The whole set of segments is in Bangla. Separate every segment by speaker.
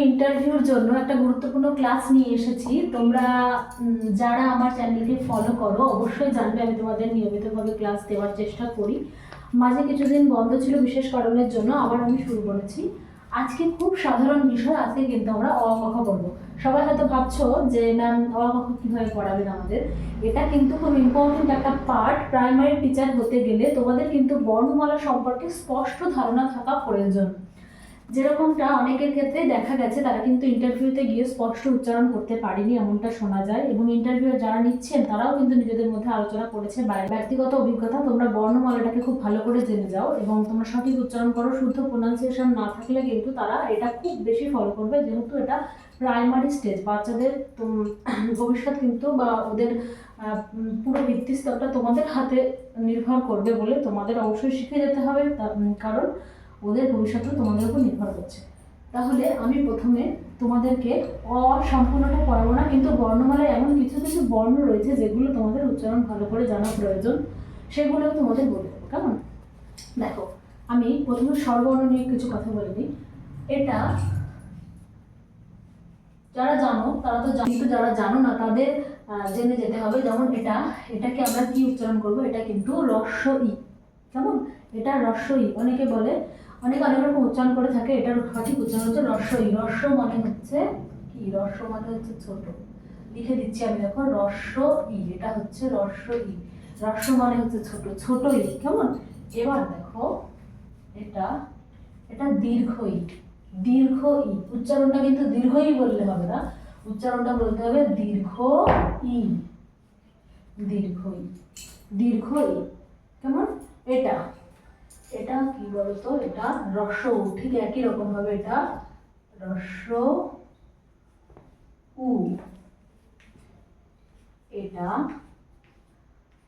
Speaker 1: ইন্টারভিউর জন্য একটা গুরুত্বপূর্ণ ক্লাস নিয়ে এসেছি। তোমরা যারা আমার চ্যানেলকে ফলো করো অবশ্যই জানবে আমি তোমাদের নিয়মিতভাবে ক্লাস দেওয়ার চেষ্টা করি। মাঝে কিছুদিন বন্ধ ছিল বিশেষ কারণের জন্য, আবার আমি শুরু করেছি। আজকে খুব সাধারণ বিষয়, আজকে কিন্তু আমরা অ ক খ পড়বো। সবাই হয়তো ভাবছো যে ম্যাম অ ক খ কীভাবে পড়াবেন আমাদের। এটা কিন্তু খুব ইম্পর্টেন্ট একটা পার্ট। প্রাইমারি টিচার হতে গেলে তোমাদের কিন্তু বর্ণমালা সম্পর্কে স্পষ্ট ধারণা থাকা প্রয়োজন। যেরকমটা অনেকের ক্ষেত্রে দেখা গেছে তারা কিন্তু ইন্টারভিউতে গিয়ে স্পষ্ট উচ্চারণ করতে পারেনি, এমনটা শোনা যায়। এবং ইন্টারভিউ যারা নিচ্ছেন তারাও কিন্তু নিজেদের মধ্যে আলোচনা করেছে। ব্যক্তিগত অভিজ্ঞতা, তোমরা বর্ণমালাটাকে খুব ভালো করে জেনে যাও এবং তোমরা সঠিক উচ্চারণ করো। শুদ্ধ প্রোনাউন্সিয়েশন না থাকলে কিন্তু তারা এটা খুব বেশি ফলো করবে, যেহেতু এটা প্রাইমারি স্টেজ। বাচ্চাদের ভবিষ্যৎ কিন্তু বা ওদের পুরো ভিত্তিস্তরটা তোমাদের হাতে নির্ভর করবে বলে তোমাদের অবশ্যই শিখে যেতে হবে, কারণ ওদের ভবিষ্যৎও তোমাদের উপর নির্ভর করছে। তাহলে আমি প্রথমে তোমাদেরকে অ সম্পূর্ণটা পড়াবো না, কিন্তু বর্ণমালায় এমন কিছু কিছু বর্ণ রয়েছে যেগুলো তোমাদের উচ্চারণ ভালো করে জানা প্রয়োজন, সেগুলোও তোমাদের বলে দেবো। কেমন? দেখো, আমি প্রথমে স্বরবর্ণ নিয়ে কিছু কথা বলে দিই। এটা যারা জানো তারা তো জানো, কিন্তু যারা জানো না তাদের জেনে যেতে হবে। যেমন এটাকে আমরা কি উচ্চারণ করব? এটা কিন্তু রস্ব ই। কেমন? এটা রস্ব ই। অনেকে বলে, অনেক রকম উচ্চারণ করে থাকে। এটার সঠিক উচ্চারণ হচ্ছে রস্ব ই। রস্ব মানে হচ্ছে কি? রস্ব মানে হচ্ছে ছোট। লিখে দিচ্ছি আমি, দেখো, রস্ব ই। এটা হচ্ছে রস্ব ই। রস্ব মানে হচ্ছে ছোট, ছোট ই। কেমন? এবার দেখো, এটা দীর্ঘ ই। দীর্ঘ ই। উচ্চারণটা কিন্তু দীর্ঘ ই বললে হবে না, উচ্চারণটা বলতে হবে দীর্ঘ ই। দীর্ঘ ই। দীর্ঘ ই। কেমন? এটা কি বলতো? এটা রস্ব উ। ঠিক একই রকম ভাবে এটা রস্ব উ। এটা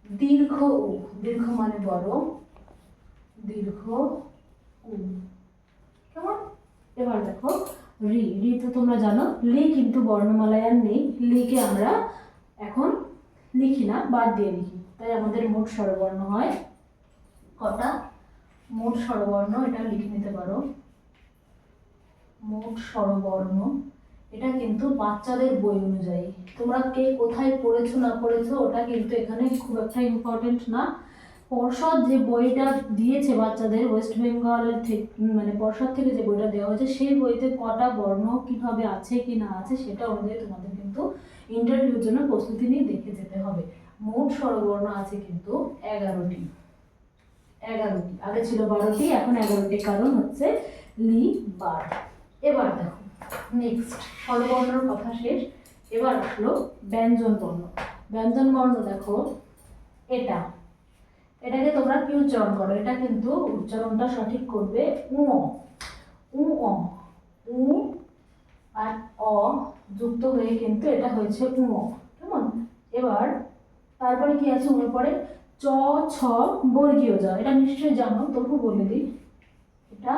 Speaker 1: দীর্ঘ উ। দীর্ঘ মানে বড়, দীর্ঘ উ। কেমন? এবার দেখো, রি। রি তো তোমরা জানো, লি কিন্তু বর্ণমালায় আর নেই। লিকে আমরা এখন লিখি না, বাদ দিয়ে লিখি। তাই আমাদের মোট স্বরবর্ণ হয় কটা? মোট স্বরবর্ণ এটা লিখে নিতে পারো। মোট স্বরবর্ণ এটা কিন্তু বাচ্চাদের বই অনুযায়ী, তোমরা কে কোথায় পড়েছো না পড়েছো ওটা কিন্তু এখানে খুব একটা ইম্পর্টেন্ট না। পর্ষদ যে বইটা দিয়েছে বাচ্চাদের, ওয়েস্ট বেঙ্গলের থেকে, মানে পর্ষদ থেকে যে বইটা দেওয়া হয়েছে, সেই বইতে কটা বর্ণ কিভাবে আছে কি না আছে সেটা অনুযায়ী তোমাদের কিন্তু ইন্টারভিউর জন্য প্রস্তুতি নিয়ে দেখে যেতে হবে। মোট স্বরবর্ণ আছে কিন্তু 11টি। আগে ছিল 12টি, এখন 11টি, কারণ হচ্ছে লি বার। এবার দেখো, নেক্সট স্বরবর্ণের কথা শেষ। এবার আসলো ব্যঞ্জন বর্ণ। ব্যঞ্জন বর্ণ দেখো, এটাকে তোমরা কি উচ্চারণ করো? এটা কিন্তু উচ্চারণটা সঠিক করবে উ অ। উ আর অ যুক্ত হয়ে কিন্তু এটা হয়েছে উ অ। কেমন? এবার তারপরে কি আছে? উর পরে চ ছ বর্গীয় জ। এটা নিশ্চয়ই জানো, তবু বলে দিই, এটা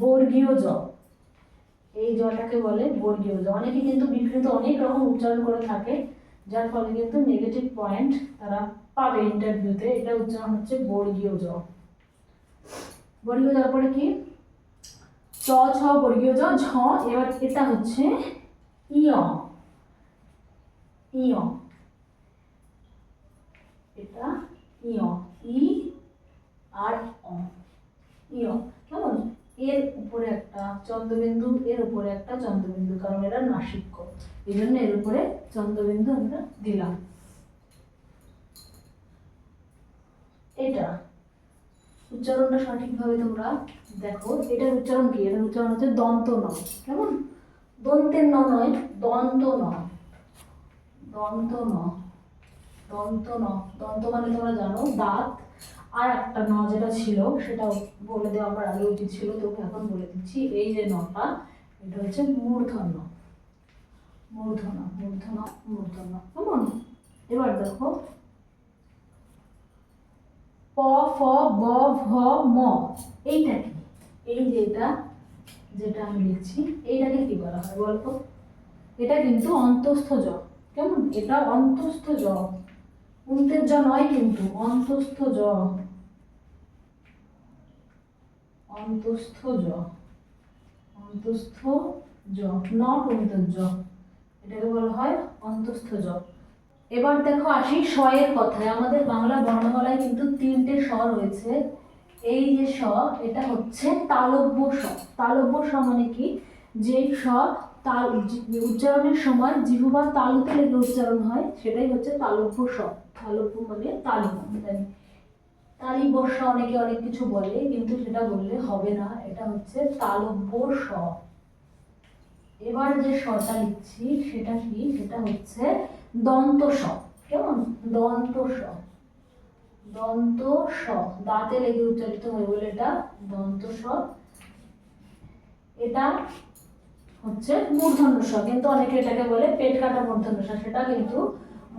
Speaker 1: বর্গীয় জ। এই জটাকে বলে বর্গীয় জ। অনেকে কিন্তু বিভিন্ন অনেক রকম উচ্চারণ করে থাকে, যার ফলে কিন্তু নেগেটিভ পয়েন্ট তারা পাবে ইন্টারভিউতে। এটা উচ্চারণ হচ্ছে বর্গীয় জ। বর্গীয় যার পরে কি? চ ছ বর্গীয় জ ঝ। এবার এটা হচ্ছে ইয়। এটা ইয়। ই আর অ। ইয়। কেমন? এর উপরে একটা চন্দ্রবিন্দু, এর উপরে একটা চন্দ্রবিন্দু, কারণ এরা নাসিক্য, এই জন্য এর উপরে চন্দ্রবিন্দু আমরা দিলাম। এটা উচ্চারণটা সঠিকভাবে তোমরা দেখো। এটার উচ্চারণ কি? এটার উচ্চারণ হচ্ছে দন্ত ন। কেমন? দন্তের ন নয়, দন্ত ন। দন্ত ন। দন্ত ন। দন্ত মানে তোমরা জানো দাঁত। আর একটা ন যেটা ছিল সেটা বলে দেওয়া আমার আগে উচিত ছিল, তোকে এখন বলে দিচ্ছি। এই যে নটা, এটা হচ্ছে মূর্ধন্য। কেমন? এবার দেখো, প ফ ব ভ ম। এইটা কি? এই যেটা আমি লিখছি, এইটাকে কি বলা হয় বলতো? এটা কিন্তু অন্তস্থ জ। কেমন? এটা অন্তস্থ জ, উন্তের জ নয় কিন্তু, অন্তস্থ জ। অন্তস্থ জ। অন্তস্থ জ, ন প্রমিত জ, এটাকে বলা হয় অন্তস্থ জ। এবার দেখো আসি স এর কথায়। আমাদের বাংলা বর্ণমালায় কিন্তু 3টে স রয়েছে। এই যে স, এটা হচ্ছে তালব্য স। তালব্য স মানে কি, যে স তাল উচ্চারণের সময় জিহ্বার তালুতে লেগে উচ্চারণ হয়, সেটাই হচ্ছে তালব্য স। তালব্য মানে তালি, তালি বর্ষা অনেকে অনেক কিছু বলে, কিন্তু সেটা বললে হবে না, এটা হচ্ছে তালব্য স। এবার যে সটা লিখছি সেটা কি, সেটা হচ্ছে দন্ত স। কেমন, দন্ত স, দন্ত স, দাঁতে লেগে উচ্চারিত হয় বলে এটা দন্ত স। এটা হচ্ছে মূর্ধন্য স, কিন্তু অনেকে এটাকে বলে পেট কাটা মূর্ধন্য স, সেটা কিন্তু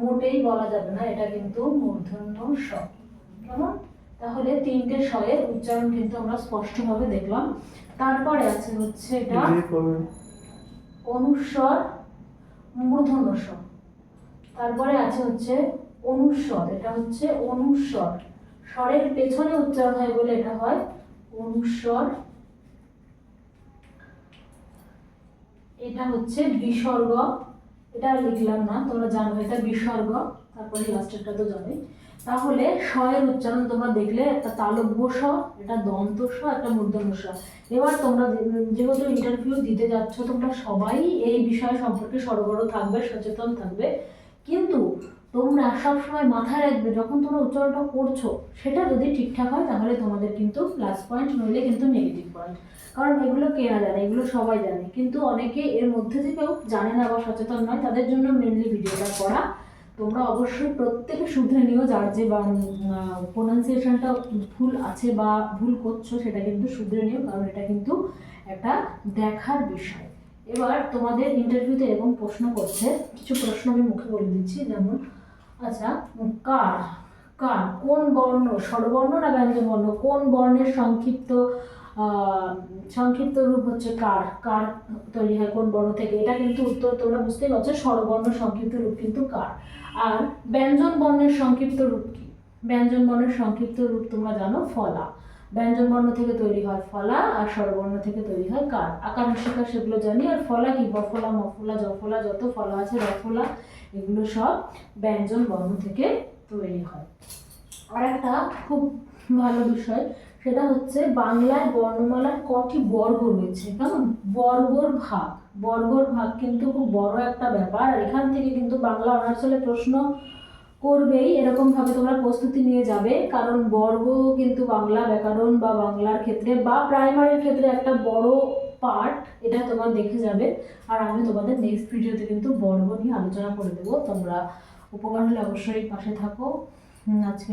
Speaker 1: মোটেই বলা যাবে না, এটা কিন্তু মূর্ধন্য স। কেমন, তাহলে 3টে স এর উচ্চারণ কিন্তু আমরা স্পষ্টভাবে দেখলাম। তারপরে আছে হচ্ছে এটা অনুস্বর মূর্ধন্য স। তারপরে আছে হচ্ছে অনুস্বর, এটা হচ্ছে অনুস্বর, স্বরের পেছনে উচ্চারণ হয় বলে এটা হয় অনুস্বর। এটা হচ্ছে বিসর্গ, এটা লিখলাম না, তোমরা জানো এটা বিসর্গ, তারপরে লাস্টেরটা তো জানোই। তাহলে স এর উচ্চারণ তোমরা দেখলে, একটা তালব্য স, এটা দন্ত স, একটা মূর্ধন্য স। এবার তোমরা যেহেতু ইন্টারভিউ দিতে যাচ্ছ, তোমরা সবাই এই বিষয় সম্পর্কে সরগর থাকবে, সচেতন থাকবে, কিন্তু তোমরা সবসময় মাথায় রাখবে যখন তোমরা উচ্চারণটা করছো সেটা যদি ঠিকঠাক হয় তাহলে তোমাদের কিন্তু প্লাস পয়েন্ট, নইলে কিন্তু নেগেটিভ পয়েন্ট। কারণ এগুলো কে না জানে, এগুলো সবাই জানে, কিন্তু অনেকে এর মধ্যে থেকেও জানে না বা সচেতন নয়, তাদের জন্য মেনলি ভিডিওটা করা। তোমরা অবশ্যই প্রত্যেকে শুধরে নিও, যার যে প্রোনাউন্সিয়েশনটা ভুল আছে বা ভুল করছো সেটা কিন্তু শুধরে নিও, কারণ এটা কিন্তু একটা দেখার বিষয়। এবার তোমাদের ইন্টারভিউতে এরকম প্রশ্ন করছে, কিছু প্রশ্ন আমি মুখে বলে দিচ্ছি, যেমন আচ্ছা, কার, কার কোন বর্ণ, স্বরবর্ণ না ব্যঞ্জন বর্ণ, কোন বর্ণের সংক্ষিপ্ত সংক্ষিপ্ত রূপ হচ্ছে কার, কার তৈরি হয় কোন বর্ণ থেকে, এটা কিন্তু উত্তর তোমরা বুঝতেই পারছো, স্বরবর্ণ সংক্ষিপ্ত রূপ কিন্তু কার। আর ব্যঞ্জন বর্ণের সংক্ষিপ্ত রূপ কি, ব্যঞ্জন বর্ণের সংক্ষিপ্ত রূপ তোমরা জানো ফলা, ব্যঞ্জন বর্ণ থেকে তৈরি হয় ফলা, আর স্বরবর্ণ থেকে তৈরি হয় কার। আকার হস্যিকার সেগুলো জানি, আর ফলা কি, বফলা, মফলা, জফলা, যত ফলা আছে, রফলা, এগুলো সব ব্যঞ্জন বর্ণ থেকে তৈরি হয়। আর একটা খুব ভালো বিষয়, সেটা হচ্ছে বাংলায় বর্ণমালার কটি বর্গ রয়েছে, কেমন, বর্গর ভাগ, বর্গর ভাগ কিন্তু খুব বড় একটা ব্যাপার, আর এখান থেকে কিন্তু বাংলা অনার্সলে প্রশ্ন করবেই, এরকম ভাবে তোমরা প্রস্তুতি নিয়ে যাবে, কারণ বর্গ কিন্তু বাংলা ব্যাকরণ বা বাংলার ক্ষেত্রে বা প্রাইমারির ক্ষেত্রে একটা বড় পার্ট, এটা তোমরা দেখে যাবে। আর আমি তোমাদের নেক্সট ভিডিওতে কিন্তু বর্গ নিয়ে আলোচনা করে দেবো, তোমরা উপকার হলে অবশ্যই পাশে থাকো। আজকে